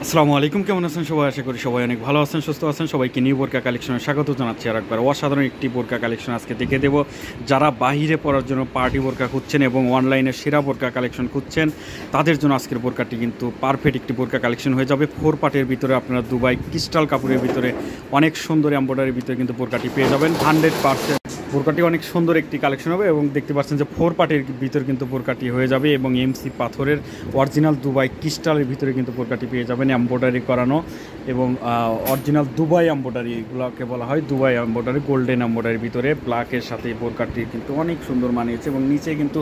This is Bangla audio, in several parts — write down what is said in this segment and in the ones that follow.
আসসালামু আলাইকুম, কেমন আছেন সবাই? আশা করি সবাই অনেক ভালো আছেন, সুস্থ আছেন। সবাইকে নিউ বোরকা কালেকশনে স্বাগত জানাচ্ছি। আর একবার অসাধারণ একটি বোরকা কালেকশন আজকে দেখে দেবো। যারা বাহিরে পড়ার জন্য পার্টি বোরকা খুঁজছেন এবং অনলাইনে সেরা বোরকা কালেকশন খুঁজছেন, তাদের জন্য আজকের বোরকাটি কিন্তু পারফেক্ট একটি বোরকা কালেকশন হয়ে যাবে। 4 পার্টের ভিতরে আপনারা দুবাই ক্রিস্টাল কাপড়ের ভিতরে অনেক সুন্দর এমব্রয়ডারির ভিতরে কিন্তু বোরকাটি পেয়ে যাবেন। 100% বোরকাটি অনেক সুন্দর একটি কালেকশন হবে এবং দেখতে পাচ্ছেন যে 4 পার্টের ভিতরে কিন্তু বোরকাটি হয়ে যাবে এবং এমসি পাথরের অরিজিনাল দুবাই ক্রিস্টালের ভিতরে কিন্তু বোরকাটি পেয়ে যাবেন, এমব্রয়ডারি করানো এবং অরিজিনাল দুবাই এমব্রয়ডারি, এগুলোকে বলা হয় দুবাই এমব্রয়ডারি, গোল্ডেন এমব্রয়ডারির ভিতরে ব্ল্যাকের সাথে বোরকাটি কিন্তু অনেক সুন্দর মানিয়েছে এবং নিচে কিন্তু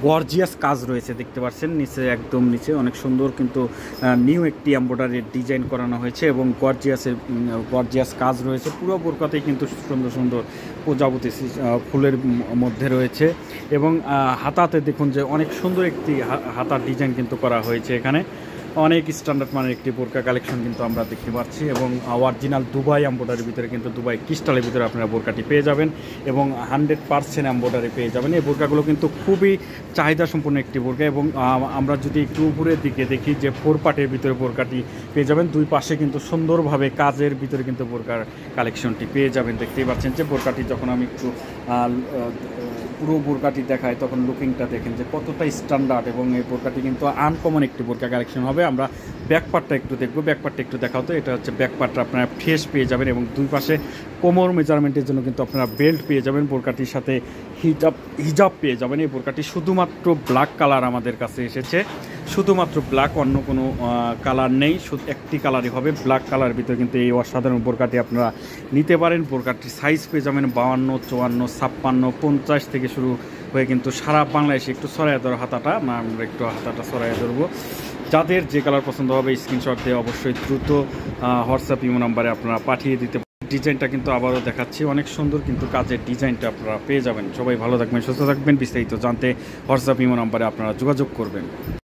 গর্জিয়াস কাজ রয়েছে। দেখতে পাচ্ছেন নিচে, একদম নিচে অনেক সুন্দর কিন্তু নিউ একটি এমব্রয়ডারির ডিজাইন করানো হয়েছে এবং গর্জিয়াস কাজ রয়েছে। পুরো বোরকাতেই কিন্তু সুন্দর সুন্দর প্রজাপতি ফুলের মধ্যে রয়েছে এবং হাতাতে দেখুন যে অনেক সুন্দর একটি হাতার ডিজাইন কিন্তু করা হয়েছে। এখানে অনেক স্ট্যান্ডার্ড মানের একটি বোরকা কালেকশন কিন্তু আমরা দেখতে পাচ্ছি এবং অরিজিনাল দুবাই এমব্রয়ডারির ভিতরে কিন্তু দুবাই ক্রিস্টালের ভিতরে আপনারা বোরকাটি পেয়ে যাবেন এবং 100% এমব্রয়ডারি পেয়ে যাবেন। এই বোরকাগুলো কিন্তু খুবই চাহিদা সম্পন্ন একটি বোরকা এবং আমরা যদি একটু উপরের দিকে দেখি যে 4 পার্টের ভিতরে বোরকাটি পেয়ে যাবেন। দুই পাশে কিন্তু সুন্দরভাবে কাজের ভিতরে কিন্তু বোরকার কালেকশনটি পেয়ে যাবেন। দেখতেই পাচ্ছেন যে বোরকাটি যখন আমি একটু পুরো বোরকাটি দেখায় তখন লুকিংটা দেখেন যে কতটা স্ট্যান্ডার্ড এবং এই বোরকাটি কিন্তু আনকমন একটি বোরকা কালেকশন হবে। আমরা ব্যাকপার্টটা একটু দেখবো, ব্যাকপার্টটা একটু দেখাও তো। এটা হচ্ছে ব্যাকপার্টটা, আপনারা ফ্রেশ পেয়ে যাবেন এবং দুই পাশে কোমর মেজারমেন্টের জন্য কিন্তু আপনারা বেল্ট পেয়ে যাবেন। বোরকাটির সাথে হিজাব পেয়ে যাবেন। এই বোরকাটি শুধুমাত্র ব্ল্যাক কালার আমাদের কাছে এসেছে, শুধুমাত্র ব্ল্যাক, অন্য কোনো কালার নেই, শুধু একটি কালারই হবে ব্ল্যাক কালার ভিতরে কিন্তু এই অসাধারণ বোরকাটি আপনারা নিতে পারেন। বোরকাটির সাইজ পেয়ে যাবেন 52, 54, 56, 50 থেকে শুরু হয়ে কিন্তু সারা বাংলাদেশে। একটু সরাইয়া ধরো হাতাটা, আমরা একটু হাতাটা সরাইয়া ধরবো। যাদের যে কালার পছন্দ হবে স্ক্রিনশট দিয়ে অবশ্যই দ্রুত হোয়াটসঅ্যাপ ইমো নাম্বারে আপনারা পাঠিয়ে দিতে। ডিজাইনটা কিন্তু আবারও দেখাচ্ছি, অনেক সুন্দর কিন্তু কাজের ডিজাইনটা আপনারা পেয়ে যাবেন। সবাই ভালো থাকবেন, সুস্থ থাকবেন। বিস্তারিত জানতে হোয়াটসঅ্যাপ ইমো নাম্বারে আপনারা যোগাযোগ করবেন।